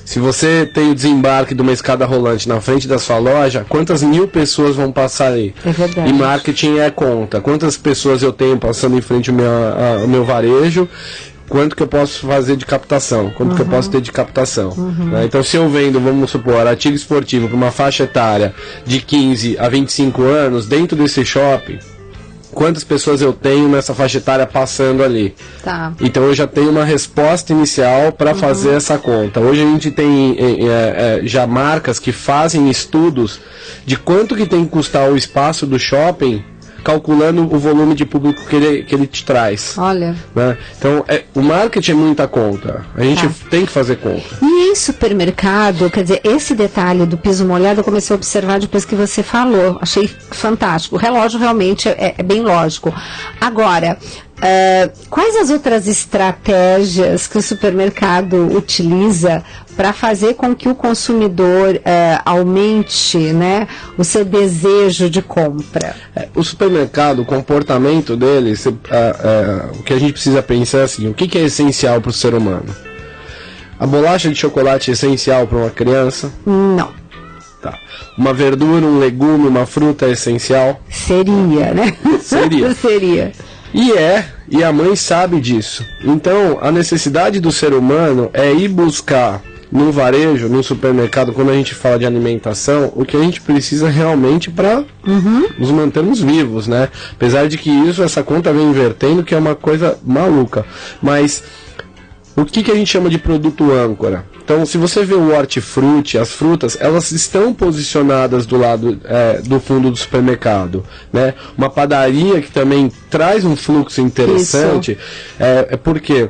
[SPEAKER 3] Se você tem o desembarque de uma escada rolante na frente da sua loja, quantas 1000 pessoas vão passar aí?
[SPEAKER 2] É verdade.
[SPEAKER 3] E marketing é conta. Quantas pessoas eu tenho passando em frente ao meu varejo? Quanto que eu posso fazer de captação? Quanto que eu posso ter de captação? Né? Então, se eu vendo, vamos supor, artigo esportivo para uma faixa etária de 15 a 25 anos, dentro desse shopping, quantas pessoas eu tenho nessa faixa etária passando ali? Então eu já tenho uma resposta inicial para fazer essa conta. Hoje a gente tem já marcas que fazem estudos de quanto que tem que custar o espaço do shopping, calculando o volume de público que ele te traz.
[SPEAKER 2] Olha.
[SPEAKER 3] Né? Então, o marketing é muita conta. A gente tem que fazer conta.
[SPEAKER 2] E em supermercado, quer dizer, esse detalhe do piso molhado eu comecei a observar depois que você falou. Achei fantástico. O relógio realmente é bem lógico. Agora, quais as outras estratégias que o supermercado utiliza para fazer com que o consumidor aumente, né, o seu desejo de compra?
[SPEAKER 3] O supermercado, o comportamento dele, o que a gente precisa pensar é assim, o que é essencial para o ser humano? A bolacha de chocolate é essencial para uma criança?
[SPEAKER 2] Não.
[SPEAKER 3] Tá. Uma verdura, um legume, uma fruta é essencial?
[SPEAKER 2] Seria, né? Seria.
[SPEAKER 3] E a mãe sabe disso. Então, a necessidade do ser humano é ir buscar no varejo, no supermercado, quando a gente fala de alimentação, o que a gente precisa realmente para nos mantermos vivos, né? Apesar de que essa conta vem invertendo, que é uma coisa maluca. Mas o que a gente chama de produto âncora? Então, se você vê o hortifruti, as frutas, elas estão posicionadas do lado do fundo do supermercado, né? Uma padaria que também traz um fluxo interessante, porque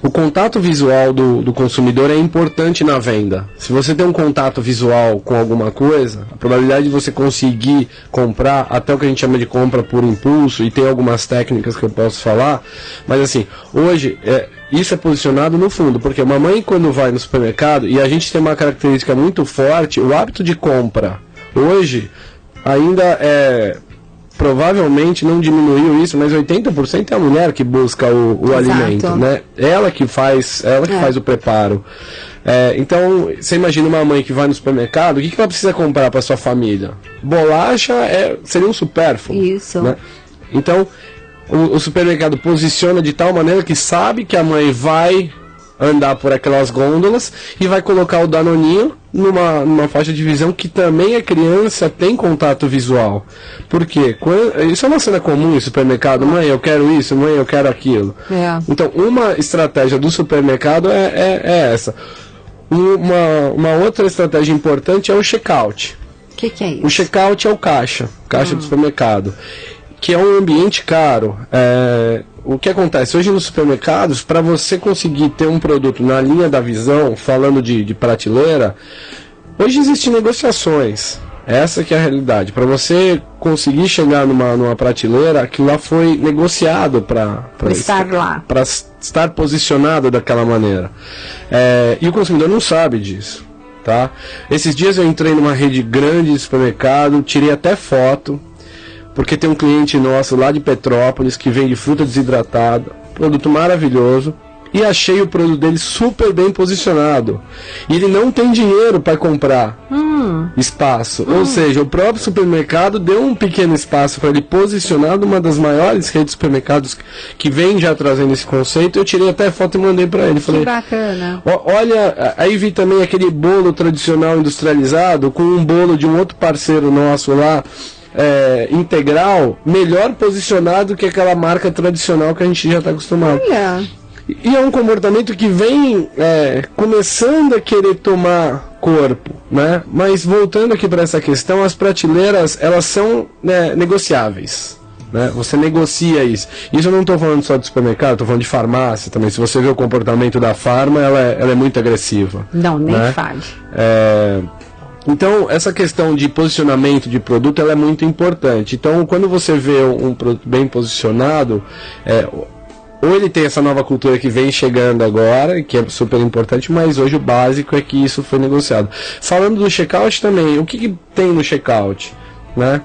[SPEAKER 3] o contato visual do consumidor é importante na venda. Se você tem um contato visual com alguma coisa, a probabilidade de você conseguir comprar, até o que a gente chama de compra por impulso, e tem algumas técnicas que eu posso falar, mas assim, hoje isso é posicionado no fundo, porque uma mãe quando vai no supermercado, e a gente tem uma característica muito forte, o hábito de compra, hoje, ainda provavelmente não diminuiu isso, mas 80% é a mulher que busca o alimento, né? Ela que faz o preparo. Então, você imagina uma mãe que vai no supermercado, o que ela precisa comprar para sua família? Bolacha seria um supérfluo.
[SPEAKER 2] Isso.
[SPEAKER 3] Né? Então, o supermercado posiciona de tal maneira que sabe que a mãe vai andar por aquelas gôndolas e vai colocar o danoninho numa faixa de visão que também a criança tem contato visual. Por quê? Isso é uma cena comum em supermercado. Mãe, eu quero isso, mãe, eu quero aquilo. Então, uma estratégia do supermercado é essa. Uma outra estratégia importante é o check-out.
[SPEAKER 2] O que é isso?
[SPEAKER 3] O check-out é o caixa do supermercado, que é um ambiente caro. o que acontece? Hoje nos supermercados, para você conseguir ter um produto na linha da visão, falando de prateleira, hoje existem negociações. Essa que é a realidade. Para você conseguir chegar numa prateleira, aquilo lá foi negociado para
[SPEAKER 2] estar lá,
[SPEAKER 3] para estar posicionado daquela maneira. E o consumidor não sabe disso, tá? Esses dias eu entrei numa rede grande de supermercado, tirei até foto, porque tem um cliente nosso lá de Petrópolis que vende fruta desidratada, produto maravilhoso. E achei o produto dele super bem posicionado. E ele não tem dinheiro para comprar espaço. Ou seja, o próprio supermercado deu um pequeno espaço para ele posicionar numa das maiores redes de supermercados que vem já trazendo esse conceito. Eu tirei até foto e mandei para ele. Falei,
[SPEAKER 2] que bacana.
[SPEAKER 3] Olha, aí vi também aquele bolo tradicional industrializado com um bolo de um outro parceiro nosso lá. Integral, melhor posicionado que aquela marca tradicional que a gente já está acostumado.
[SPEAKER 2] Olha.
[SPEAKER 3] E é um comportamento que vem começando a querer tomar corpo, né? Mas voltando aqui para essa questão, as prateleiras, elas são negociáveis, né? Você negocia isso. Isso eu não estou falando só de supermercado, estou falando de farmácia também. Se você vê o comportamento da farma, ela é muito agressiva.
[SPEAKER 2] Não, nem
[SPEAKER 3] né?
[SPEAKER 2] fale.
[SPEAKER 3] Então, essa questão de posicionamento de produto, ela é muito importante. Então, quando você vê um produto bem posicionado, ou ele tem essa nova cultura que vem chegando agora, que é super importante, mas hoje o básico é que isso foi negociado. Falando do checkout também, o que tem no checkout? Né?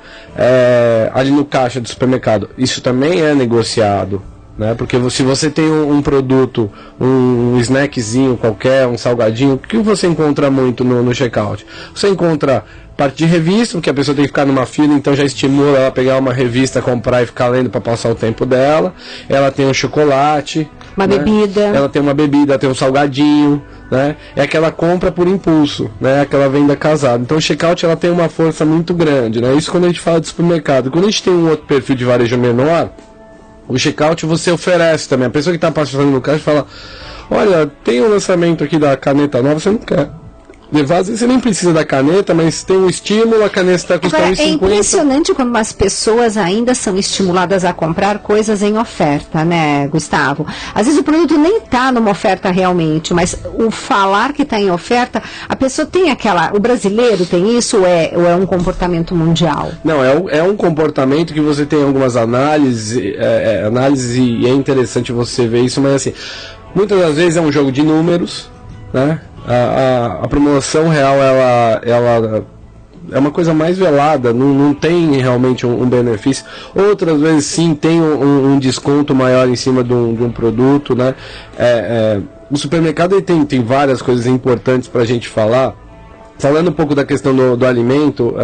[SPEAKER 3] Ali no caixa do supermercado, isso também é negociado. Né? Porque se você tem um produto, um snackzinho qualquer, um salgadinho, o que você encontra muito no checkout? Você encontra parte de revista, porque a pessoa tem que ficar numa fila, então já estimula ela a pegar uma revista, comprar e ficar lendo para passar o tempo dela. Ela tem um chocolate,
[SPEAKER 2] uma bebida.
[SPEAKER 3] Ela tem uma bebida, ela tem um salgadinho, né? É aquela compra por impulso, né? Aquela venda casada. Então o checkout ela tem uma força muito grande, né? Isso quando a gente fala de supermercado. Quando a gente tem um outro perfil de varejo menor, o checkout você oferece também. A pessoa que está passando no caixa fala: olha, tem um lançamento aqui da caneta nova, você não quer levar, às vezes você nem precisa da caneta, mas tem um estímulo, a caneta está custando R$1,50.
[SPEAKER 2] É impressionante como as pessoas ainda são estimuladas a comprar coisas em oferta, né, Gustavo? Às vezes o produto nem está numa oferta realmente, mas o falar que está em oferta, a pessoa tem aquela... O brasileiro tem isso ou é um comportamento mundial?
[SPEAKER 3] Não, é um comportamento que você tem algumas análises e é interessante você ver isso, mas assim, muitas das vezes é um jogo de números, né? A promoção real ela é uma coisa mais velada, não tem realmente um benefício. Outras vezes sim tem um desconto maior em cima de um produto, né? O supermercado ele tem várias coisas importantes para a gente falar. Falando um pouco da questão do alimento,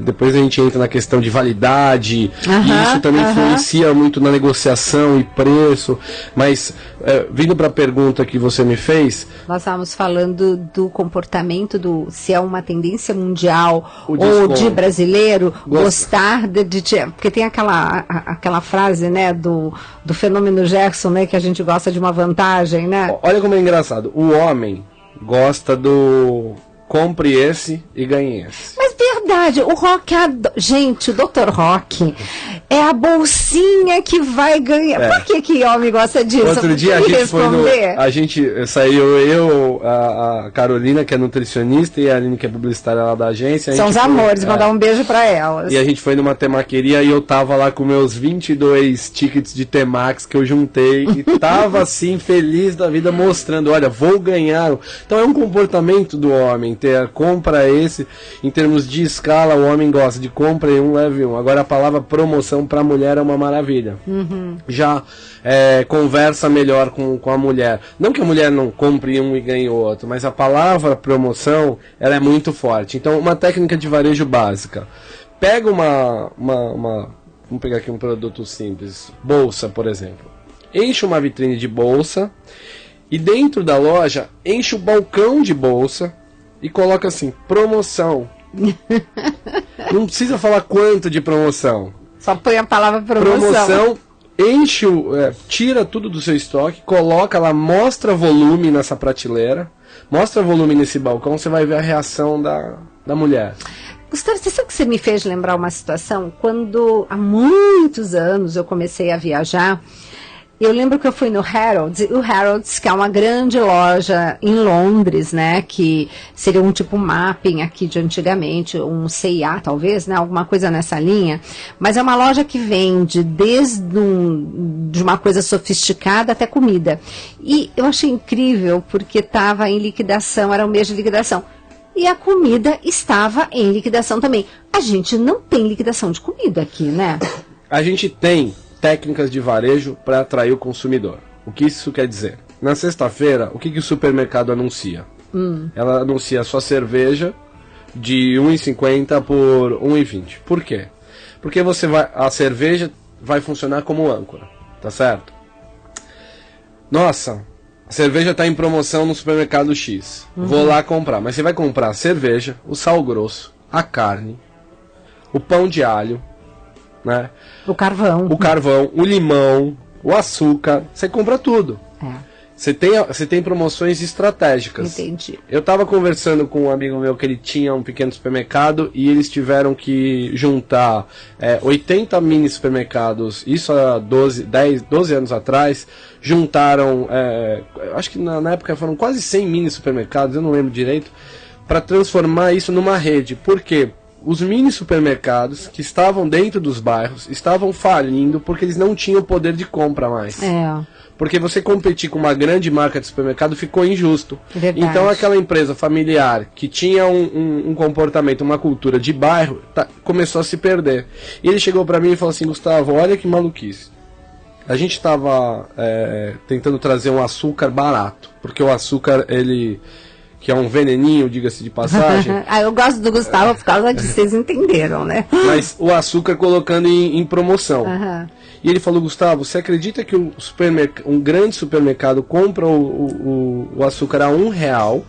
[SPEAKER 3] depois a gente entra na questão de validade, e isso também influencia muito na negociação e preço, mas vindo para a pergunta que você me fez...
[SPEAKER 2] Nós estávamos falando do comportamento, se é uma tendência mundial ou de brasileiro, gostar porque tem aquela frase, né, do fenômeno Gerson, né, que a gente gosta de uma vantagem, né?
[SPEAKER 3] Olha como é engraçado, o homem gosta do... compre esse e ganhe esse.
[SPEAKER 2] Mas verdade, o Rock, gente, o Dr. Rock é a bolsinha que vai ganhar. Por que homem gosta disso?
[SPEAKER 3] Outro dia a gente saiu a Carolina, que é nutricionista, e a Aline, que é publicitária lá da agência.
[SPEAKER 2] São os amores, mandar um beijo pra elas.
[SPEAKER 3] E a gente foi numa temaqueria e eu tava lá com meus 22 tickets de Temax que eu juntei e tava assim, feliz da vida, mostrando, olha, vou ganhar. Então é um comportamento do homem, compra esse, em termos de escala, o homem gosta de compra e leve um. Agora a palavra promoção para a mulher é uma maravilha. Já conversa melhor com a mulher. Não que a mulher não compre um e ganhe outro, mas a palavra promoção, ela é muito forte. Então, uma técnica de varejo básica. Pega vamos pegar aqui um produto simples, bolsa, por exemplo. Enche uma vitrine de bolsa e dentro da loja enche o balcão de bolsa e coloca assim, promoção. Não precisa falar quanto de promoção.
[SPEAKER 2] Só põe a palavra promoção.
[SPEAKER 3] Enche, tira tudo do seu estoque, coloca lá, mostra volume nessa prateleira, mostra volume nesse balcão, você vai ver a reação da mulher.
[SPEAKER 2] Gustavo, você sabe que você me fez lembrar uma situação? Quando há muitos anos eu comecei a viajar, Eu lembro que eu fui no Harrods, o Harrods, que é uma grande loja em Londres, né, que seria um tipo mapping aqui de antigamente, um C&A talvez, né, alguma coisa nessa linha, mas é uma loja que vende desde de uma coisa sofisticada até comida. E eu achei incrível porque estava em liquidação, era um mês de liquidação. E a comida estava em liquidação também. A gente não tem liquidação de comida aqui, né?
[SPEAKER 3] A gente tem técnicas de varejo para atrair o consumidor. O que isso quer dizer? Na sexta-feira, o que o supermercado anuncia? Ela anuncia a sua cerveja de R$ 1,50 por R$ 1,20. Por quê? Porque a cerveja vai funcionar como âncora, tá certo? Nossa, a cerveja está em promoção no supermercado X. Vou lá comprar. Mas você vai comprar a cerveja, o sal grosso, a carne, o pão de alho, né? O carvão, o limão, o açúcar, você compra tudo. Você tem promoções estratégicas.
[SPEAKER 2] Entendi.
[SPEAKER 3] Eu estava conversando com um amigo meu que ele tinha um pequeno supermercado e eles tiveram que juntar 80 mini supermercados, isso há 12 anos atrás, juntaram, acho que na época foram quase 100 mini supermercados, eu não lembro direito, para transformar isso numa rede. Por quê? Os mini supermercados que estavam dentro dos bairros estavam falindo porque eles não tinham poder de compra mais. Porque você competir com uma grande marca de supermercado ficou injusto.
[SPEAKER 2] Verdade.
[SPEAKER 3] Então aquela empresa familiar que tinha um comportamento, uma cultura de bairro, começou a se perder. E ele chegou para mim e falou assim: Gustavo, olha que maluquice. A gente estava tentando trazer um açúcar barato, porque o açúcar, que é um veneninho, diga-se de passagem.
[SPEAKER 2] Eu gosto do Gustavo por causa disso, vocês entenderam, né?
[SPEAKER 3] Mas o açúcar colocando em promoção. E ele falou: Gustavo, você acredita que um grande supermercado compra o açúcar a R$1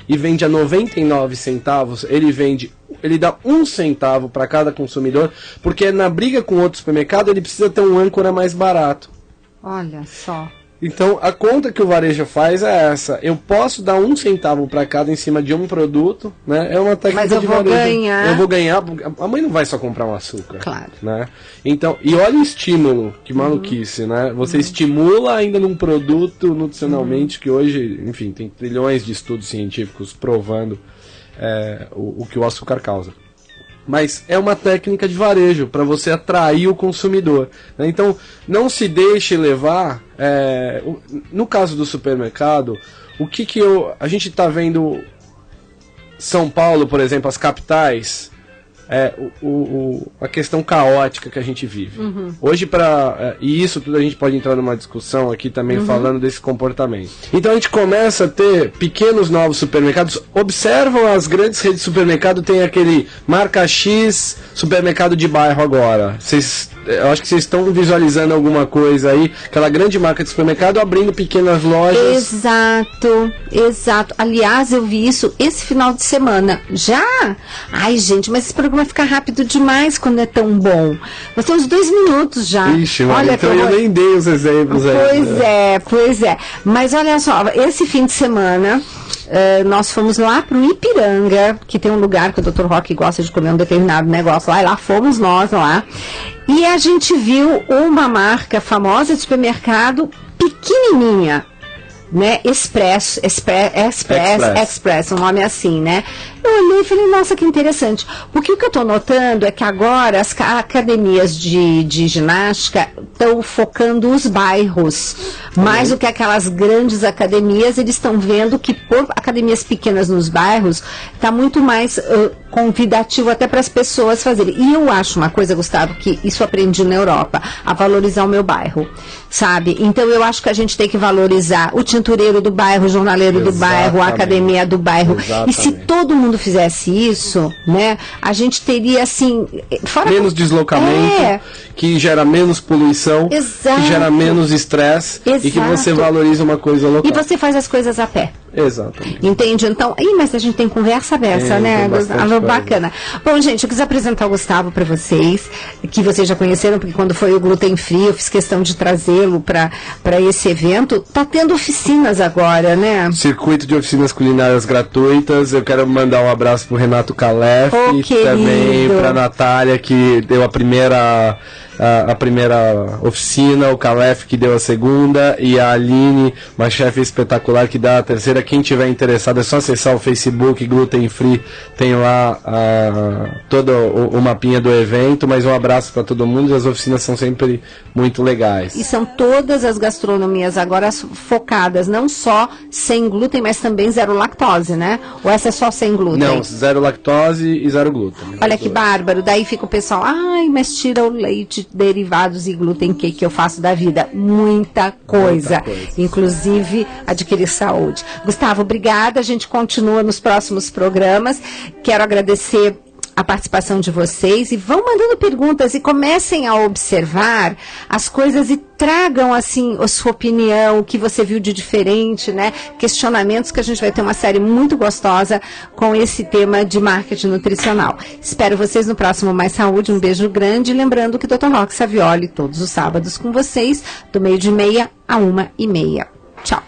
[SPEAKER 3] e vende a 99 centavos? Ele dá 1 centavo para cada consumidor, porque na briga com outro supermercado ele precisa ter um âncora mais barato.
[SPEAKER 2] Olha só.
[SPEAKER 3] Então, a conta que o varejo faz é essa. Eu posso dar 1 centavo para cada em cima de um produto, né? É uma técnica de varejo. Eu vou ganhar. A mãe não vai só comprar um açúcar.
[SPEAKER 2] Claro.
[SPEAKER 3] Né? Então, e olha o estímulo, que maluquice, né? Você estimula ainda num produto nutricionalmente que hoje, enfim, tem trilhões de estudos científicos provando o que o açúcar causa. Mas é uma técnica de varejo para você atrair o consumidor, né? Então, não se deixe levar. No caso do supermercado, a gente está vendo São Paulo, por exemplo, as capitais, a questão caótica que a gente vive. Hoje, e isso tudo a gente pode entrar numa discussão aqui também falando desse comportamento. Então a gente começa a ter pequenos novos supermercados. Observam as grandes redes de supermercado, tem aquele marca X supermercado de bairro agora. Eu acho que vocês estão visualizando alguma coisa aí, aquela grande marca de supermercado abrindo pequenas lojas.
[SPEAKER 2] Exato. Aliás, eu vi isso esse final de semana. Já? Ai, gente, mas esse programa vai ficar rápido demais quando é tão bom. Nós temos 2 minutos já.
[SPEAKER 3] Ixi, olha, então eu nem dei os exemplos aí.
[SPEAKER 2] Pois é. Mas olha só, esse fim de semana nós fomos lá pro Ipiranga, que tem um lugar que o Dr. Roque gosta de comer um determinado negócio lá, e lá fomos nós lá. E a gente viu uma marca famosa de supermercado pequenininha, né? Express, um nome assim, né? Eu olhei e falei, nossa, que interessante. Porque o que eu estou notando é que agora as academias de ginástica estão focando os bairros. Mais do que aquelas grandes academias, eles estão vendo que por academias pequenas nos bairros, está muito mais convidativo até para as pessoas fazerem. E eu acho uma coisa, Gustavo, que isso aprendi na Europa, a valorizar o meu bairro, sabe? Então eu acho que a gente tem que valorizar o tintureiro do bairro, o jornaleiro do bairro, a academia do bairro. E se todo mundo fizesse isso, né, a gente teria assim
[SPEAKER 3] menos deslocamento, que gera menos poluição, que gera menos estresse e que você valoriza uma coisa local.
[SPEAKER 2] E você faz as coisas a pé.
[SPEAKER 3] Exatamente.
[SPEAKER 2] Entende? Então, mas a gente tem conversa aberta, né, Gustavo? Bacana. Bom, gente, eu quis apresentar o Gustavo para vocês, que vocês já conheceram, porque quando foi o Gluten Free, eu fiz questão de trazê-lo para esse evento. Tá tendo oficinas agora, né?
[SPEAKER 3] Circuito de oficinas culinárias gratuitas. Eu quero mandar um abraço pro Renato Calef e também pra Natália, que deu a primeira oficina, o Calef que deu a segunda, e a Aline, uma chefe espetacular, que dá a terceira. Quem tiver interessado é só acessar o Facebook Gluten Free, tem lá todo o mapinha do evento. Mas um abraço para todo mundo, e as oficinas são sempre muito legais.
[SPEAKER 2] E são todas as gastronomias agora focadas não só sem glúten, mas também zero lactose, né? Ou essa é só sem glúten?
[SPEAKER 3] Não, zero lactose e zero glúten.
[SPEAKER 2] Olha que bárbaro, daí fica o pessoal, mas tira o leite, derivados e glúten, que eu faço da vida? Muita coisa. Inclusive adquirir saúde. Gustavo, obrigada, a gente continua nos próximos programas. Quero agradecer a participação de vocês, e vão mandando perguntas e comecem a observar as coisas e tragam, assim, a sua opinião, o que você viu de diferente, né? Questionamentos, que a gente vai ter uma série muito gostosa com esse tema de marketing nutricional. Espero vocês no próximo Mais Saúde. Um beijo grande. Lembrando que Dr. Roque Savioli, todos os sábados com vocês, do 12:30 a 1:30. Tchau.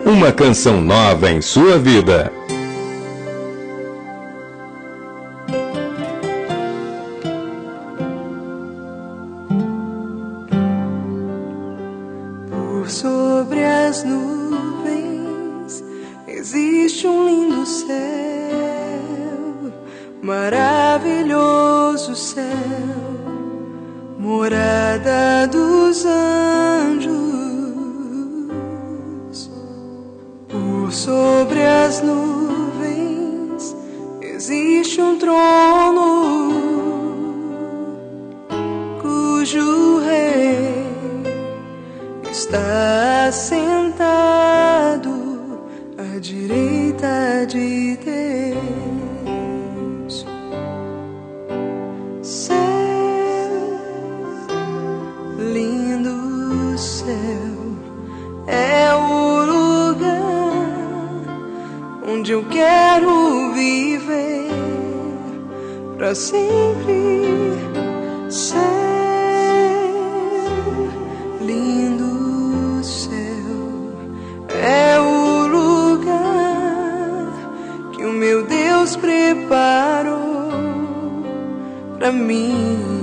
[SPEAKER 1] Uma canção nova em sua vida.
[SPEAKER 5] Por sobre as nuvens existe um lindo céu, maravilhoso céu, morada dos anjos. Por sobre as nuvens existe um trono, cujo rei está sentado à direita de Deus. Céu, lindo céu, é o lugar onde eu quero viver pra sempre. Céu, lindo céu, é o lugar que o meu Deus preparou pra mim.